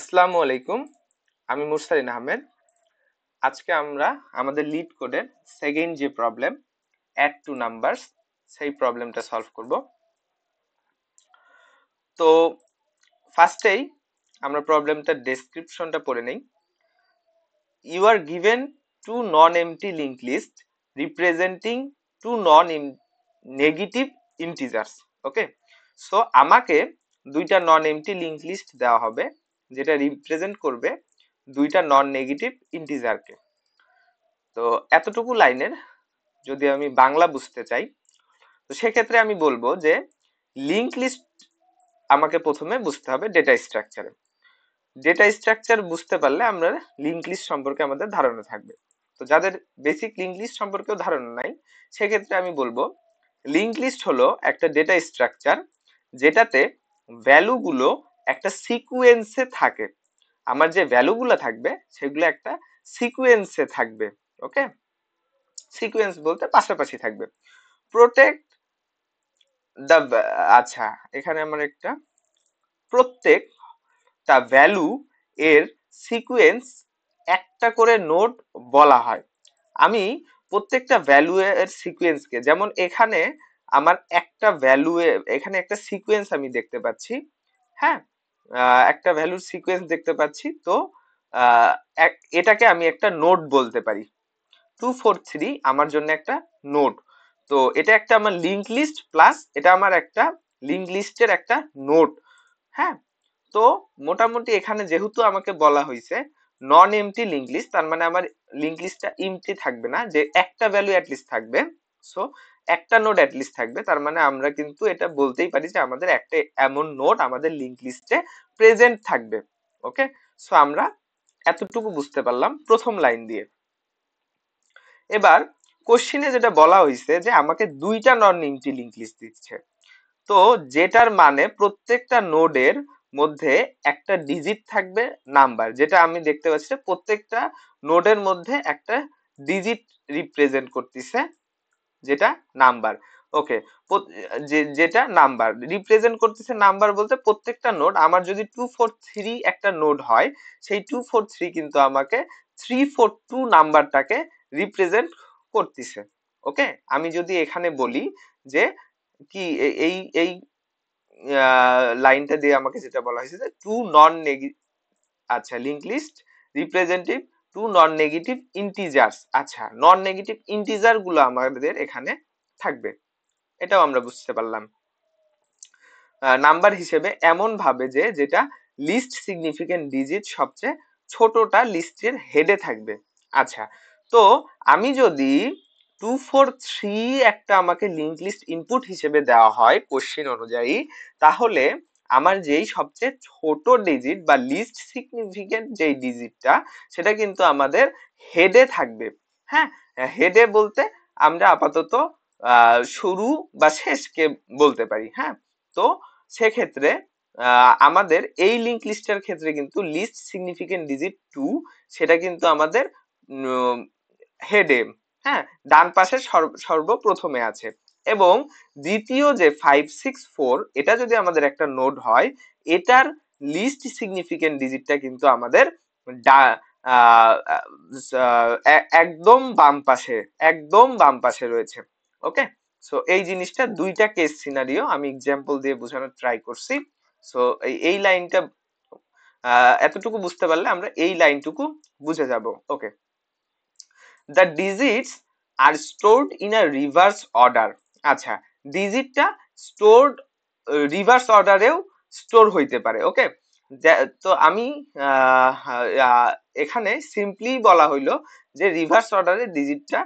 আসসালামু আলাইকুম। আমি মুরসালিন আহমেদ। আজকে আমরা আমাদের লিড কোডের সেকেন্ড যে প্রবলেম, অ্যাড টু নাম্বারস, সেই প্রবলেমটা সলভ করব। তো ফার্স্টেই আমরা প্রবলেমটার ডেসক্রিপশনটা পড়ে নেই। You are given two non empty linked list representing two non negative integers. Okay, so আমাকে দুইটা নন এমটি লিঙ্ক লিস্ট দেওয়া হবে যেটা রিপ্রেজেন্ট করবে দুইটা নন নেগেটিভ ইন্টিজারকে। তো এতটুকু লাইনের যদি আমি বাংলা বুঝতে চাই, তো সেক্ষেত্রে আমি বলবো যে লিঙ্ক লিস্ট আমাকে প্রথমে বুঝতে হবে ডেটা স্ট্রাকচারে। ডেটা স্ট্রাকচার বুঝতে পারলে আমরা লিঙ্ক লিস্ট সম্পর্কে আমাদের ধারণা থাকবে। তো যাদের বেসিক লিঙ্ক লিস্ট সম্পর্কেও ধারণা নাই, সেক্ষেত্রে আমি বলবো লিঙ্ক লিস্ট হলো একটা ডেটা স্ট্রাকচার যেটাতে ভ্যালুগুলো একটা সিকুয়েন্সে থাকে। আমার যে ভ্যালুগুলো থাকবে সেগুলো একটা সিকুয়েন্সে থাকবে। ওকে, সিকুয়েন্স বলতে পাশাপাশি থাকবে। প্রোটেক্ট দ্য, আচ্ছা, এখানে আমার একটা প্রত্যেকটা ভ্যালু এর সিকুয়েন্স একটা করে নোড বলা হয়। আমি প্রত্যেকটা ভ্যালু এর সিকুয়েন্সকে, যেমন এখানে আমার একটা ভ্যালু, এখানে একটা সিকুয়েন্স আমি দেখতে পাচ্ছি। হ্যাঁ, একটা ভ্যালুর সিকুয়েন্স দেখতে পাচ্ছি। তো এটাকে আমি একটা নোড বলতে পারি। 243 আমার জন্য একটা নোড। তো এটা একটা আমার লিঙ্ক লিস্ট প্লাস এটা আমার একটা লিঙ্ক লিস্টের একটা নোড। হ্যাঁ, তো মোটামুটি এখানে যেহেতু আমাকে বলা হয়েছে নন এমটি লিঙ্ক লিস্ট, তার মানে আমার লিঙ্ক লিস্টটা এমটি থাকবে না, যে একটা ভ্যালু অ্যাটলিস্ট থাকবে। সো একটা নোড অ্যাটলিস্ট থাকবে, তার মানে আমরা কিন্তু এটা বলতেই পারি যে আমাদের একটা এমন নোড আমাদের লিঙ্ক লিস্টে প্রেজেন্ট থাকবে। ওকে, সো আমরা এতটুকু বুঝতে পারলাম প্রথম লাইন দিয়ে। এবার কোশ্চিনে যেটা বলা হয়েছে যে আমাকে দুইটা নন এমটি লিঙ্ক লিস্ট দিচ্ছে, তো যেটার মানে প্রত্যেকটা নোডের মধ্যে একটা ডিজিট থাকবে নাম্বার, যেটা আমি দেখতে পাচ্ছি প্রত্যেকটা নোডের মধ্যে একটা ডিজিট রিপ্রেজেন্ট করতেছে, যেটা নাম্বার। ওকে, যেটা নাম্বার রিপ্রেজেন্ট করতেছে নাম্বার বলতে প্রত্যেকটা নোড, আমার যদি 243 একটা নোড হয়, সেই 243 কিন্তু আমাকে 342 নাম্বারটাকে রিপ্রেজেন্ট করতেছে। ওকে, আমি যদি এখানে বলি যে কি এই এই লাইনটা দিয়ে আমাকে যেটা বলা হয়েছে যে টু নন নেগেটিভ, আচ্ছা, linked list representative two non negative integers. আচ্ছা, নন নেগেটিভ ইন্টিজার গুলো আমাদের এখানে থাকবে, এটাও আমরা বুঝতে পারলাম। নাম্বার হিসেবে এমন ভাবে যে যেটা লিস্ট সিগনিফিকেন্ট ডিজিট সবচেয়ে ছোটটা লিস্টের হেডে থাকবে। আচ্ছা, তো আমি যদি 243 একটা আমাকে লিঙ্ক লিস্ট ইনপুট হিসেবে দেওয়া হয় কোশ্চেন অনুযায়ী, তাহলে আমার যেই সবচেয়ে ছোট ডিজিট বা লিস্ট সিগনিফিকেন্ট যেই ডিজিটটা, সেটা কিন্তু আমাদের হেডে থাকবে। হ্যাঁ, হেডে বলতে আমরা আপাতত শুরু বা শেষকে বলতে পারি। হ্যাঁ, তো সেক্ষেত্রে আমাদের এই লিঙ্ক লিস্টের ক্ষেত্রে কিন্তু লিস্ট সিগনিফিকেন্ট ডিজিট 2 সেটা কিন্তু আমাদের হেডে, হ্যাঁ, ডান পাশে সর্বপ্রথমে আছে। এবং দ্বিতীয় যে 564 এটা যদি আমাদের একটা নোড হয়, এটার লিস্ট সিগনিফিকেন্ট ডিজিটটা কিন্তু আমাদের একদম বাম পাশে, একদম বাম পাশে রয়েছে। ওকে, সো এই জিনিসটা দুইটা কেস সিনারিও আমি এক্সাম্পল দিয়ে বোঝানোর ট্রাই করছি। সো এই লাইনটা এতটুকু বুঝতে পারলে আমরা এই লাইনটুকু বুঝে যাব। Okay, the digits are stored in a reverse order. আচ্ছা, ডিজিটটা স্টোরড রিভার্স অর্ডারেও স্টোর হইতে পারে। ওকে, তো আমি এখানে সিম্পলি বলা হইলো যে রিভার্স অর্ডারে ডিজিটটা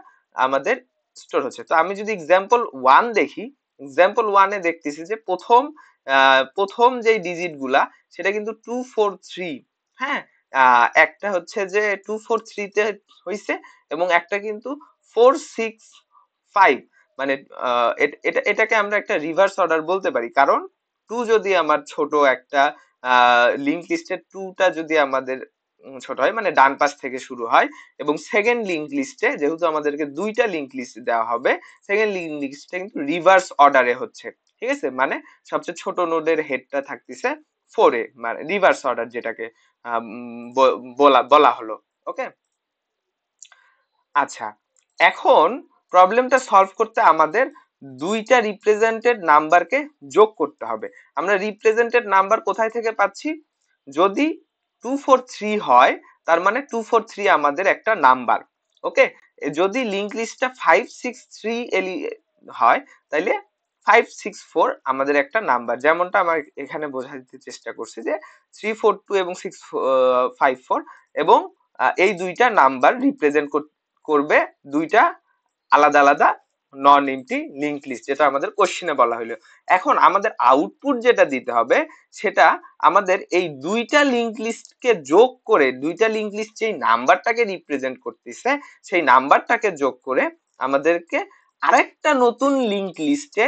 আমাদের স্টোর হচ্ছে। তো আমি যদি এক্সাম্পল 1 দেখি, এক্সাম্পল 1 এ দেখতেছি যে প্রথম যে ডিজিট গুলা সেটা কিন্তু 243। হ্যাঁ, একটা হচ্ছে যে 243 তে হইছে এবং একটা কিন্তু 465, মানে এটাকে আমরা একটা রিভার্স অর্ডার বলতে পারি, কারণ 2 যদি আমার ছোট একটা লিঙ্ক লিস্টের 2টা যদি আমাদের ছোট হয়, মানে ডান পাশ থেকে শুরু হয়, এবং সেকেন্ড লিঙ্ক লিস্টে যেহেতু আমাদেরকে দুইটা লিঙ্ক লিস্ট দেওয়া হবে, সেকেন্ড লিঙ্ক লিস্টে কিন্তু রিভার্স অর্ডারে হচ্ছে। ঠিক আছে, মানে সবচেয়ে ছোট নোডের হেডটা থাকতেছে 4 এ, মানে রিভার্স অর্ডার যেটাকে বলা হলো। ওকে, আচ্ছা, এখন প্রবলেমটা সলভ করতে আমাদের দুইটা রিপ্রেজেন্টেড নাম্বারকে যোগ করতে হবে। আমরা রিপ্রেজেন্টেড নাম্বার কোথায় থেকে পাচ্ছি? যদি 243 হয় তার মানে 243 আমাদের একটা নাম্বার। ওকে, যদি লিংক লিস্টটা 563 হয় তাহলে 564 আমাদের একটা নাম্বার, যেমনটা আমার এখানে বোঝাতে চেষ্টা করছি যে 342 এবং 654, এবং এই দুইটা নাম্বার রিপ্রেজেন্ট করবে দুইটা আলাদা আলাদা নন এমটি লিংক লিস্ট, যেটা আমাদের কোশ্চেনে বলা হলো। এখন আমাদের আউটপুট যেটা দিতে হবে সেটা আমাদের এই দুইটা লিংক লিস্টকে যোগ করে, দুইটা লিংক লিস্ট যেই নাম্বারটাকে রিপ্রেজেন্ট করতেছে সেই নাম্বারটাকে যোগ করে আমাদেরকে আরেকটা নতুন লিংক লিস্টে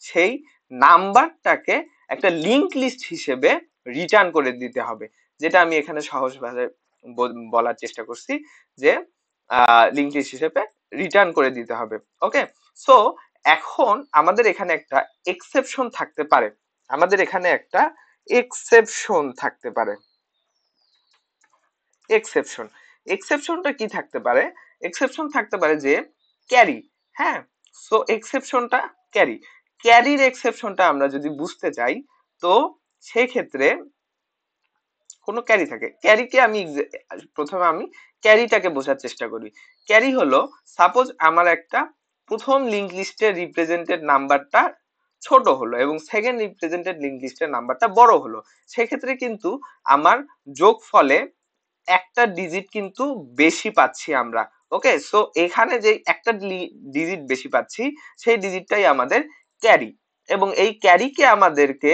সেই নাম্বারটাকে একটা লিংক লিস্ট হিসেবে রিটার্ন করে দিতে হবে, যেটা আমি এখানে সহজভাবে বলার চেষ্টা করছি যে লিংক লিস্ট হিসেবে রিটার্ন করে দিতে হবে। ওকে, সো এখন আমাদের এখানে একটা এক্সেপশন থাকতে পারে, আমাদের এখানে একটা এক্সেপশন থাকতে পারে। এক্সেপশন, এক্সেপশনটা কি থাকতে পারে? এক্সেপশন থাকতে পারে যে ক্যারি। হ্যাঁ, সো এক্সেপশনটা ক্যারি, ক্যারির এক্সেপশনটা আমরা যদি বুঝতে চাই তো সেই ক্ষেত্রে কোনো ক্যারি থাকে, ক্যারিকে আমি প্রথমে আমি ক্যারিটাকে বোঝার চেষ্টা করি। ক্যারি হলো, সাপোজ আমার একটা প্রথম লিংক লিস্টের রিপ্রেজেন্টেড নাম্বারটা ছোট হলো এবং সেকেন্ড রিপ্রেজেন্টেড লিংক লিস্টের নাম্বারটা বড় হলো, সেক্ষেত্রে কিন্তু আমার যোগফলে একটা ডিজিট কিন্তু বেশি পাচ্ছি আমরা। ওকে, সো এখানে যে একটা ডিজিট বেশি পাচ্ছি সেই ডিজিটটাই আমাদের ক্যারি, এবং এই ক্যারিকে আমাদেরকে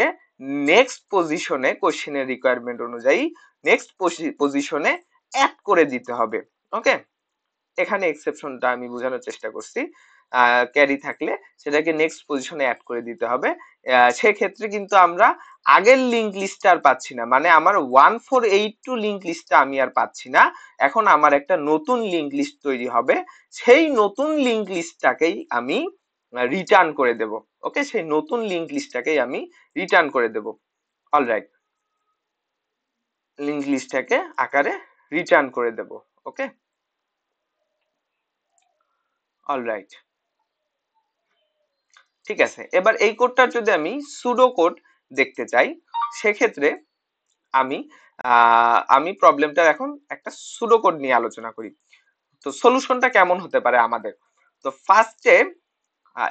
নেক্সট পজিশনে কোশ্চেনের রিকোয়ারমেন্ট অনুযায়ী নেক্সট পজিশনে অ্যাড করে দিতে হবে। ওকে, এখানে এক্সেপশনটা আমি বোঝানোর চেষ্টা করছি। ক্যারি থাকলে সেটাকে নেক্সট পজিশনে অ্যাড করে দিতে হবে। সেক্ষেত্রে কিন্তু আমরা আগের লিংক লিস্টটা আর পাচ্ছি না, মানে আমার 1482 লিংক লিস্টটা আমি আর পাচ্ছি না, এখন আমার একটা নতুন লিংক লিস্ট তৈরি হবে, সেই নতুন লিংক লিস্টটাকেই আমি রিটার্ন করে দেব। ওকে, সেই নতুন লিংক লিস্টটাকেই আমি রিটার্ন করে দেব। অলরাইট, লিংক লিস্টটাকে আকারে রিটার্ন করে দেব। ওকে, অলরাইট, ঠিক আছে। এবার এই কোডটার যদি আমি সুডো কোড দেখতে চাই সেক্ষেত্রে আমি আমি প্রবলেমটার এখন একটা সুডো কোড নিয়ে আলোচনা করি। তো সলিউশনটা কেমন হতে পারে আমাদের? তো ফার্স্টে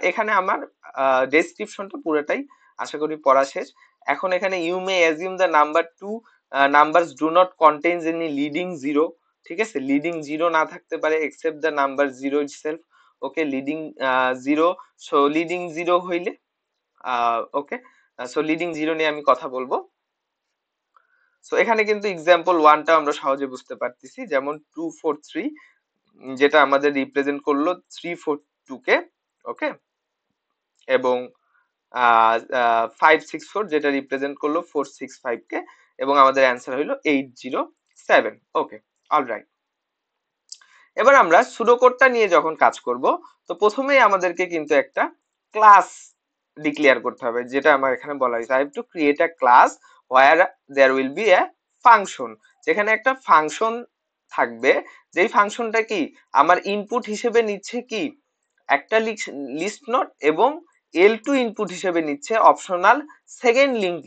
এখানে আমার ডেসক্রিপশনটা পুরোটাই আশা করি পড়া শেষ। এখন এখানে you may assume the number two numbers do not contains any leading zero, ঠিক আছে, লিডিং জিরো না থাকতে পারে except the number zero itself. Okay, leading zero, so leading zero হইলে ওকে, সো লিডিং জিরো নিয়ে আমি কথা বলবো। সো এখানে কিন্তু এক্সাম্পল ওয়ানটা আমরা সহজে বুঝতে পারতেছি, যেমন 243 যেটা আমাদের রিপ্রেজেন্ট করলো 342 কে। ওকে, এবং 564 যেটা রিপ্রেজেন্ট করলো 465 কে, এবং আমাদের অ্যান্সার হলো 807। ওকে, অলরাইট, এবার আমরা সুডো কোডটা নিয়ে যখন কাজ করব তো প্রথমেই আমাদেরকে কিন্তু একটা ক্লাস ডিক্লেয়ার করতে হবে, যেটা আমার এখানে বলা হয়েছে, I have to create a class where there will be a function, যেখানে একটা ফাংশন থাকবে, যেই ফাংশনটা কি আমার ইনপুট হিসেবে নিচ্ছে কি একটা লিস্ট নোট, এবং L2 ইনপুট হিসেবে নিচ্ছে অপশনাল সেকেন্ড লিংক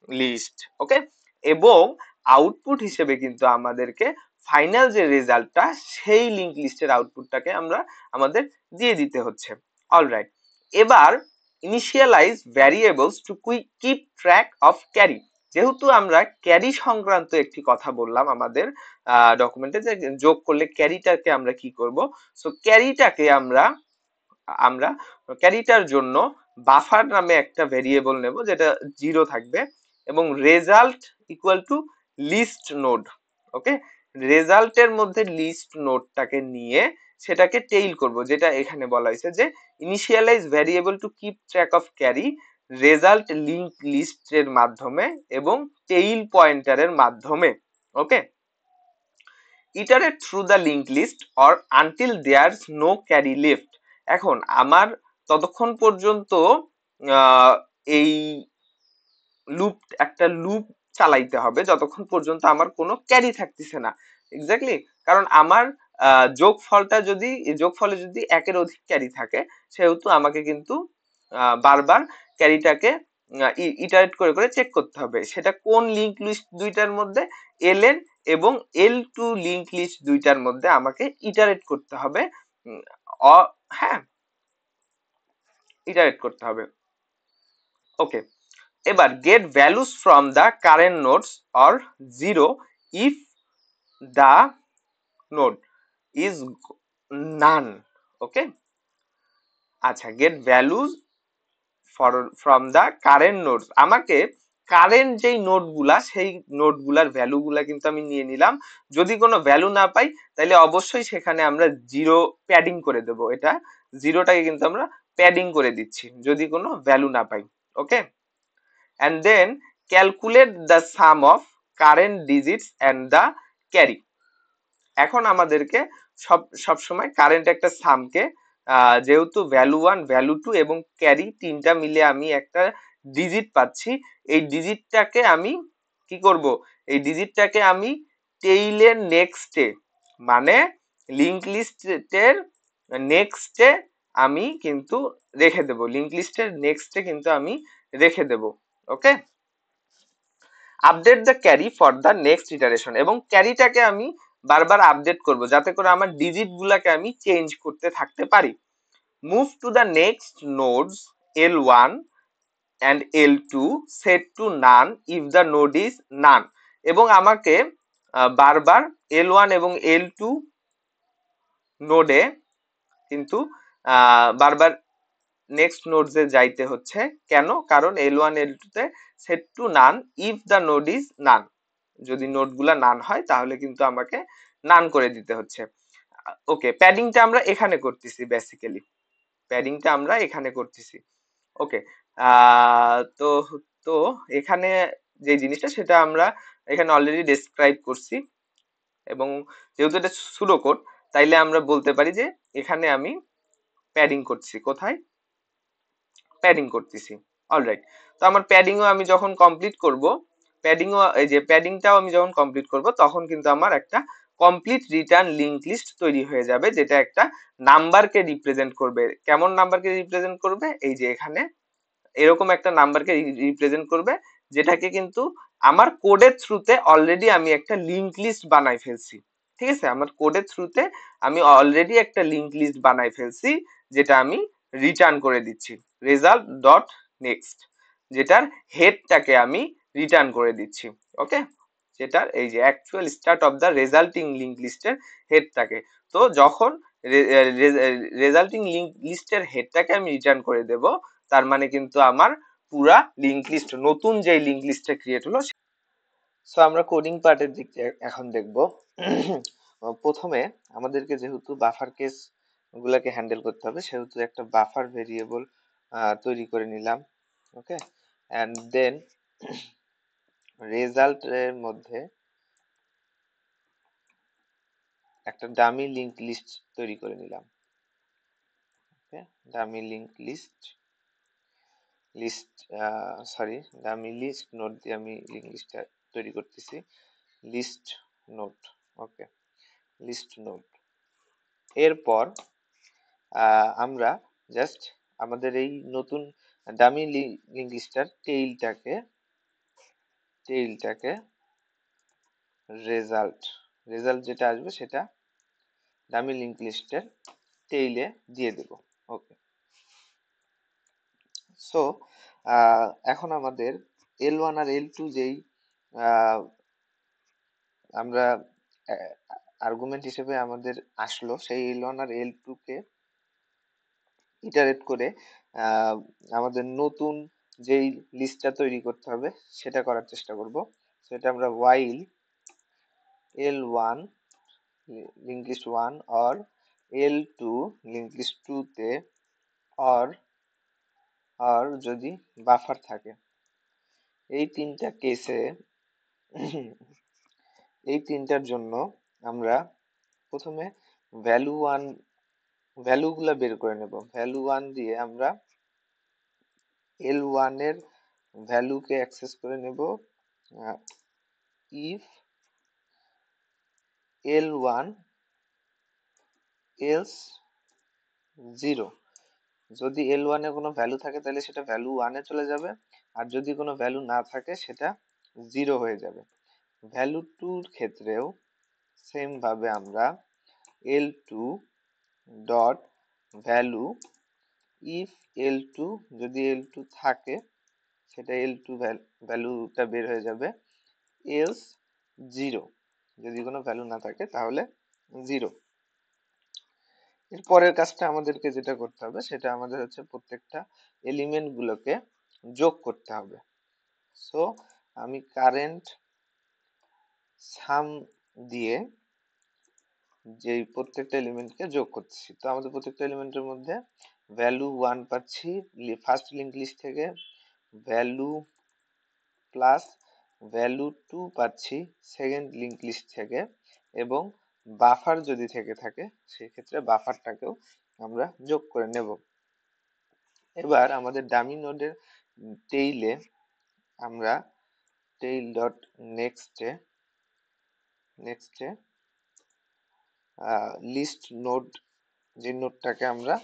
লিস্ট। ওকে, এবং আউটপুট হিসেবে কিন্তু আমাদেরকে ফাইনাল যে রেজাল্টটা সেই লিংক লিস্টের আউটপুটটাকে আমরা আমাদের দিয়ে দিতে হচ্ছে। অলরাইট, এবার initialize variables to keep track of carry, যেহেতু আমরা ক্যারি সংক্রান্ত একটি কথা বললাম আমাদের ডকুমেন্টে, যে যোগ করলে ক্যারিটাকে আমরা কি করব, সো ক্যারিটাকে আমরা আমরা ক্যারিটার জন্য বাফার নামে একটা ভেরিয়েবল নেব যেটা জিরো থাকবে, এবং result equal to list node. Okay, রেজাল্টের মধ্যে লিস্ট নোডটাকে নিয়ে সেটাকে টেইল করব, যেটা এখানে বলা হয়েছে যে initialize variable to keep track of carry result link লিস্টের মাধ্যমে এবং টেইল পয়েন্টারের মাধ্যমে। Okay, iterate through the link list or until there's no carry left. এখন আমার ততক্ষণ পর্যন্ত এই লুপ একটা লুপ চালাইতে হবে যতক্ষণ পর্যন্ত আমার কোনো ক্যারি থাকতেছে না। এক্স্যাক্টলি, কারণ আমার যোগফলটা যদি যোগফলে যদি একের অধিক ক্যারি থাকে, সেহেতু আমাকে কিন্তু বারবার ক্যারিটাকে ইটারেট করে করে চেক করতে হবে সেটা কোন লিংক লিস্ট দুইটার মধ্যে, এল এর এবং এল টু লিংক লিস্ট দুইটার মধ্যে আমাকে ইটারেট করতে হবে। উম, হ্যাঁ, ইটারেট করতে হবে। ওকে, এবার get values from the current nodes or zero if the node is none. Okay, আচ্ছা, get values from the current nodes, আমাকে কারেন্ট যেই নোডগুলা সেই নোডগুলার ভ্যালুগুলা কিন্তু আমি নিয়ে নিলাম। যদি কোনো ভ্যালু না পাই তাহলে অবশ্যই সেখানে আমরা জিরো প্যাডিং করে দেব। এটা জিরোটাকে কিন্তু আমরা প্যাডিং করে দিচ্ছি যদি কোনো ভ্যালু না পাই। ওকে, and then calculate the sum of current digits and the carry। এখন আমাদেরকে সব সময় কারেন্ট একটা সামকে, যেহেতু ভ্যালু 1 ভ্যালু 2 এবং ক্যারি তিনটা মিলে আমি একটা ডিজিট পাচ্ছি, এই ডিজিটটাকে আমি কি করব, এই ডিজিটটাকে আমি টেইলের নেক্সটে, মানে লিংক লিস্টের নেক্সটে আমি কিন্তু রেখে দেব, লিংক লিস্টের নেক্সটে কিন্তু আমি রেখে দেব। Okay, update the carry for the next iteration, এবং ক্যারিটাকে আমি বারবার আপডেট করব যাতে করে আমার ডিজিট গুলাকে আমি চেঞ্জ করতে থাকতে পারি। Move to the next nodes L1 and L2 set to none if the node is none, এবং আমাকে বারবার L1 এবং L2 নোডে কিন্তু বারবার নেক্সট নোডসে যাইতে হচ্ছে। কেন? কারণ L1 L2 তে set two naan if the node is নান, যদি নোডগুলা নান হয় তাহলে কিন্তু আমাকে নান করে দিতে হচ্ছে। ওকে, প্যাডিংটা আমরা এখানে করতেছি, বেসিক্যালি প্যাডিংটা আমরা এখানে করতেছি। ওকে, তো তো এখানে যে জিনিসটা সেটা আমরা এখানে অলরেডি ডেসক্রাইব করছি, এবং যেহেতু এটা সুডো কোড তাইলে আমরা বলতে পারি যে এখানে আমি প্যাডিং করছি। কোথায় প্যাডিং করতেছি? অলরাইট, তো আমার প্যাডিংও আমি যখন কমপ্লিট করব, প্যাডিংও এই যে প্যাডিংটাও আমি যখন কমপ্লিট করব তখন কিন্তু আমার একটা কমপ্লিট রিটার্ন লিংক লিস্ট তৈরি হয়ে যাবে, যেটা একটা নাম্বারকে রিপ্রেজেন্ট করবে। কেমন নাম্বারকে রিপ্রেজেন্ট করবে? এই যে এখানে এরকম একটা নাম্বারকে রিপ্রেজেন্ট করবে, যেটাকে কিন্তু আমার কোডের থ্রুতে অলরেডি আমি একটা লিংক লিস্ট বানাই ফেলছি। ঠিক আছে, আমার কোডের থ্রুতে আমি অলরেডি একটা লিংক লিস্ট বানাই ফেলছি, যেটা আমি রিটার্ন করে দিচ্ছি রেজাল্ট ডট নেক্সট, যেটার হেডটাকে আমি রিটার্ন করে দিচ্ছি। ওকে, যেটার এই যে actual start of the resulting link লিস্টের হেডটাকে। তো যখন রেজাল্টিং লিংক লিস্টের হেডটাকে আমি রিটার্ন করে দেব, তার মানে কিন্তু আমার পুরা লিংক লিস্ট, নতুন যে লিংক লিস্টটা ক্রিয়েট হলো। সো আমরা কোডিং পার্টের দিক এখন দেখব। প্রথমে আমাদেরকে যেহেতু বাফার কেস গুলাকে হ্যান্ডেল করতে হবে, সেহেতু একটা বাফার ভেরিয়েবল তৈরি করে নিলাম। ওকে, অ্যান্ড দেন রেজাল্টের মধ্যে একটা ডামি লিংক লিস্ট তৈরি করে নিলাম। Okay, dummy link list sorry, dummy list node দিয়ে আমি লিংক লিস্টটা তৈরি করতেছি। List node, okay, list node. এরপর আমরা জাস্ট আমাদের এই নতুন ডামি লিংক লিস্টার টেইলটাকে রেজাল্ট রেজাল্ট যেটা আসবে সেটা ডামি লিংক লিস্টের টেইলে দিয়ে দেব। ওকে, সো এখন আমাদের L1 আর L2 যেই আমরা আর্গুমেন্ট হিসেবে আমাদের আসলো, সেই L1 আর L2 কে ইটারেট করে আমাদের নতুন যেই লিস্টটা তৈরি করতে হবে সেটা করার চেষ্টা করব। সেটা আমরা while L1 linked list 1 or L2 linked list 2 তে or যদি বাফার থাকে, এই তিনটা কেসে এই তিনটার জন্য আমরা প্রথমে ভ্যালুগুলা বের করে নেব। ভ্যালু 1 দিয়ে আমরা L1 এর ভ্যালুকে অ্যাক্সেস করে নেব ইফ L1 এলস 0। যদি L1 এ কোনো ভ্যালু থাকে তাহলে সেটা ভ্যালু 1 এ চলে যাবে, আর যদি কোনো ভ্যালু না থাকে সেটা 0 হয়ে যাবে। ভ্যালু 2 এর ক্ষেত্রেও সেম ভাবে আমরা L2 dot value if L2, যদি L2 থাকে সেটা L2 ভ্যালুটা বের হয়ে যাবে, এলস 0, যদি কোনো ভ্যালু না থাকে তাহলে 0। এর পরের কাজটা আমাদেরকে যেটা করতে হবে সেটা আমাদের হচ্ছে প্রত্যেকটা এলিমেন্ট গুলোকে যোগ করতে হবে। সো আমি কারেন্ট সাম দিয়ে যেই প্রত্যেকটা এলিমেন্টকে যোগ করতেছি, তো আমাদের প্রত্যেকটা এলিমেন্টের মধ্যে ভ্যালু 1 পাচ্ছি ফার্স্ট লিঙ্ক লিস্ট থেকে, ভ্যালু প্লাস ভ্যালু 2 পাচ্ছি সেকেন্ড লিঙ্ক লিস্ট থেকে, এবং বাফার যদি থেকে থাকে সেক্ষেত্রে বাফারটাকেও আমরা যোগ করে নেব। এবার আমাদের ডামি নোডের টেইলে আমরা টেইল ডট নেক্সটে লিস্ট নোড, যে নোডটাকে আমরা,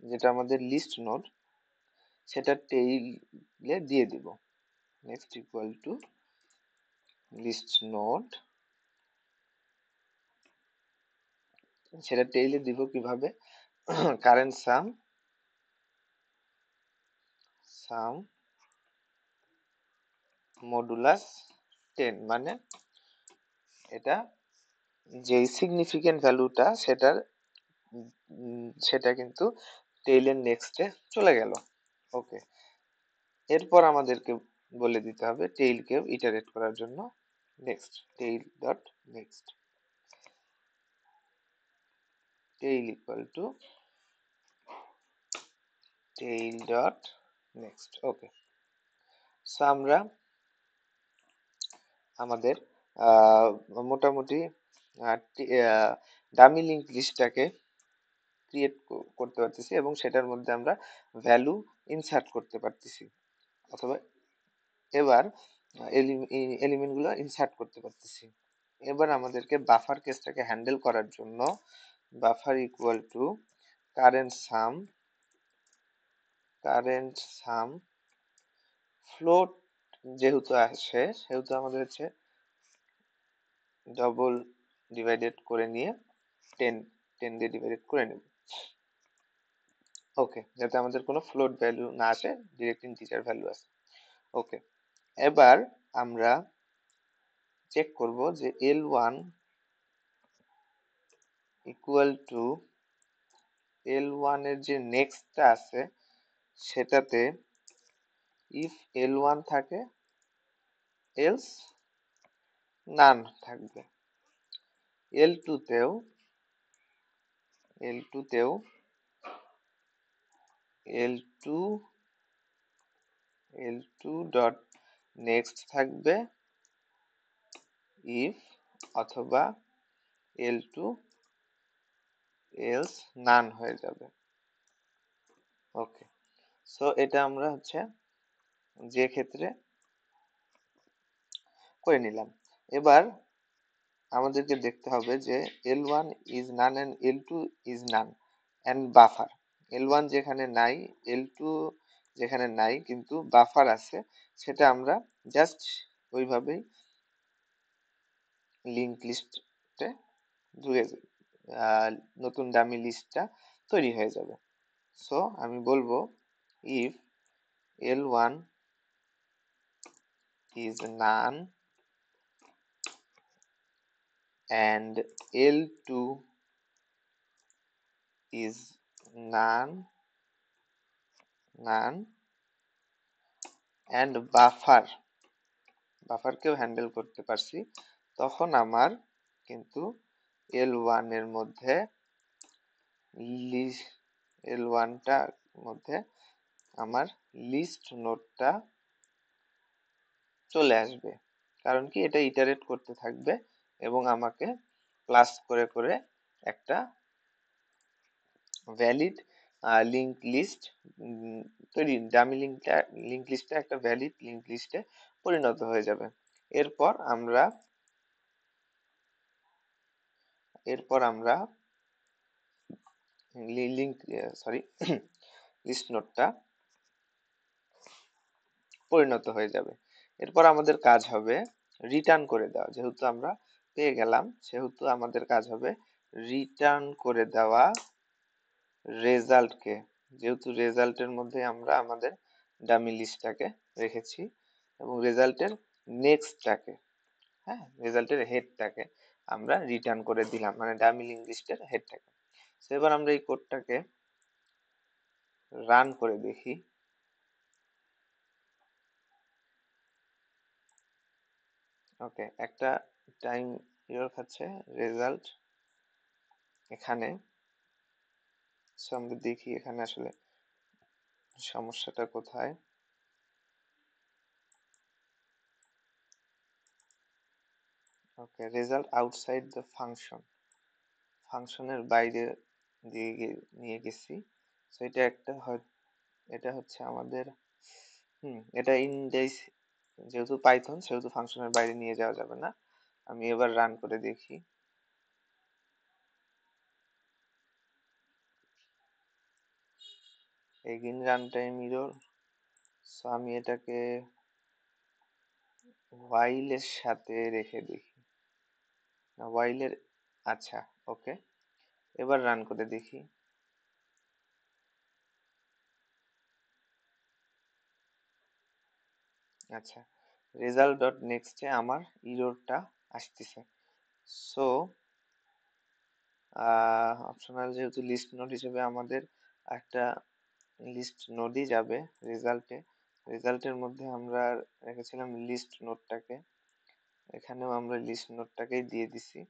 যেটা আমাদের লিস্ট নোড, সেটা টেইলে দিয়ে দিব। Next equal to list node, সেটা টেইলে দিব কিভাবে, কারেন্ট সাম মডুলাস 10, মানে এটা যে সিগনিফিকেন্ট ভ্যালুটা সেটা কিন্তু টেইলের নেক্সটে চলে গেল। ওকে, এরপর আমাদেরকে বলে দিতে হবে টেইলকেও ইটারেট করার জন্য next tail dot next, tail equal to tail dot next. Okay, so আমরা আমাদের মোটামুটি ডামি লিঙ্ক লিস্টটাকে ক্রিয়েট করতে পারতেছি এবং সেটার মধ্যে আমরা ভ্যালু ইনসার্ট করতে পারতেছি, অথবা এবার এলিমেন্ট গুলো ইনসার্ট করতে পারতেছি। এবার আমাদেরকে বাফার কেসটাকে হ্যান্ডেল করার জন্য buffer equal to current some float, যেহেতু আসে সেহেতু আমাদের হচ্ছে ডবল ডিভাইডেড করে নিয়ে 10 দিয়ে ডিভাইডেড করে নেব। ওকে, যাতে আমাদের কোনো ফ্লোট ভ্যালু না আসে, ডিরেক্ট ইন্টিজার ভ্যালু আসে। ওকে, এবার আমরা চেক করব যে L1 ইকুয়াল টু L1 এর যে নেক্সটটা আছে সেটাতে ইফ L1 থাকে এলস নান থাকবে, L2 তেও L2 ডট নেক্সট থাকবে ইফ, অথবা L2 এলস নান হয়ে যাবে। ওকে, সো এটা আমরা হচ্ছে যে ক্ষেত্রে করে নিলাম। এবার আমাদেরকে দেখতে হবে যে L1 is none and L2 is none and buffer, L1 যেখানে নাই, L2 যেখানে নাই কিন্তু বাফার আছে, সেটা আমরা জাস্ট ওইভাবেই লিঙ্ক লিস্টে ঢুকে নতুন ডামি লিস্টটা তৈরি হয়ে যাবে। সো আমি বলবো if L1 is none and L2 is none and বাফারকেও হ্যান্ডেল করতে পারছি, তখন আমার কিন্তু L1 এর মধ্যে L1টার মধ্যে আমার লিস্ট নোডটা চলে আসবে, কারণ কি এটা ইটারেট করতে থাকবে এবং আমাকে প্লাস করে করে একটা ভ্যালিড লিঙ্ক লিস্ট তৈরি, ডামি লিঙ্ক লিস্টটা একটা ভ্যালিড লিঙ্ক লিস্টে পরিণত হয়ে যাবে। এরপর আমরা এরপর আমরা লিঙ্ক সরি লিস্ট নোডটা পরিণত হয়ে যাবে। এরপর আমাদের কাজ হবে রিটার্ন করে দেওয়া, যেহেতু আমরা পেয়ে গেলাম সেহেতু আমাদের কাজ হবে রিটার্ন করে দেওয়া রেজাল্টকে, যেহেতু রেজাল্টের মধ্যে আমরা আমাদের ডামি লিস্টটাকে রেখেছি এবং রেজাল্টের নেক্সটটাকে, হ্যাঁ রেজাল্টের হেডটাকে আমরা রিটার্ন করে দিলাম, মানে ডামি লিঙ্ক লিস্টের হেডটাকে। তো এবার আমরা এই কোডটাকে রান করে দেখি। ওকে, একটা টাইম এরর খাচ্ছে রেজাল্ট এখানে। সো আমরা দেখি এখানে আসলে সমস্যাটা কোথায়। ওকে, রেজাল্ট আউটসাইড দ্য ফাংশন, ফাংশনের বাইরে দিয়ে নিয়ে গেছি। সো এটা একটা হয়, এটা হচ্ছে আমাদের এটা ইনডেক্স, যেহেতু পাইথন সেহেতু ফাংশনের বাইরে নিয়ে যাওয়া যাবে না। আমি এবার রান করে দেখি। Again run time error. So আমি এটাকে while এর সাথে রেখে দেখি, না while এর, আচ্ছা ওকে, এবার রান করে দেখি। আচ্ছা, রেজাল্ট ডট নেক্সটে আমার ইররটা আসতেছে। সো অপশনাল যেহেতু লিস্ট নোড হিসেবে আমাদের একটা লিস্ট নোডই যাবে রেজাল্টে, রেজাল্টের মধ্যে আমরা রেখেছিলাম লিস্ট নোডটাকে, এখানেও আমরা লিস্ট নোডটাকেই দিয়ে দিছি।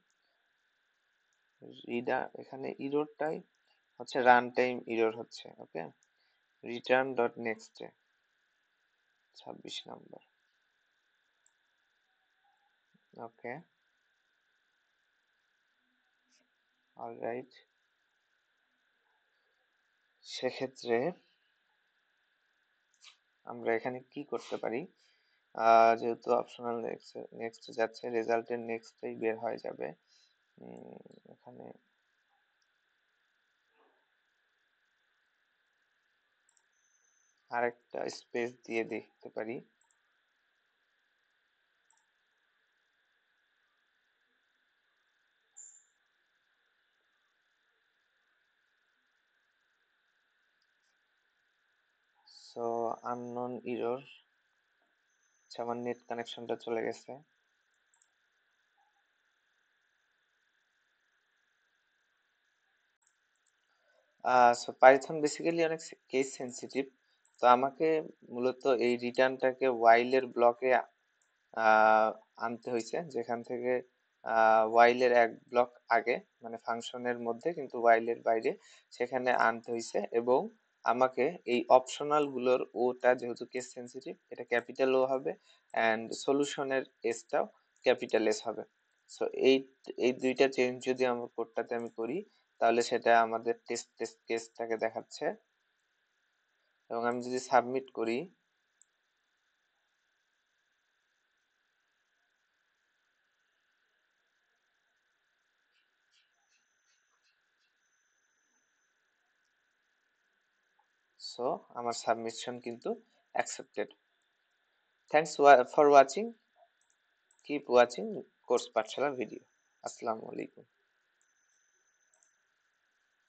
এখানে ইররটাই হচ্ছে রান টাইম ইরর হচ্ছে। ওকে, রিটার্ন ডট নেক্সটে 26 নম্বর। ওকে, অলরাইট, সেক্ষেত্রে আমরা এখানে কি করতে পারি, যেহেতু অপশনাল নেক্সট যাচ্ছে, রেজাল্টের নেক্সটটাই বের হয়ে যাবে। এখানে আরেকটা স্পেস দিয়ে দেখতে পারি। সো আননোন ইরর, আচ্ছা আমার নেট কানেকশনটা চলে গেছে। সো পাইথন বেসিক্যালি অনেক কেস সেনসিটিভ, তো আমাকে মূলত এই রিটার্নটাকে ওয়াইলের ব্লকে আনতে হয়েছে, যেখান থেকে ওয়াইলের এক ব্লক আগে, মানে ফাংশনের মধ্যে কিন্তু ওয়াইলের বাইরে, সেখানে আনতে হয়েছে। এবং আমাকে এই অপশনাল গুলোর ওটা যেহেতু কেস সেনসিটিভ, এটা ক্যাপিটাল ও হবে অ্যান্ড সলিউশনের এসটাও ক্যাপিটাল এস হবে। সো এই দুইটা চেঞ্জ যদি আমার কোডটাতে আমি করি, তাহলে সেটা আমাদের টেস্ট টেস্ট কেসটাকে দেখাচ্ছে। এবং আমি যদি সাবমিট করি, সো আমার সাবমিশন কিন্তু accepted. Thanks for watching, keep watching course Pathsala video. আসসালামু আলাইকুম।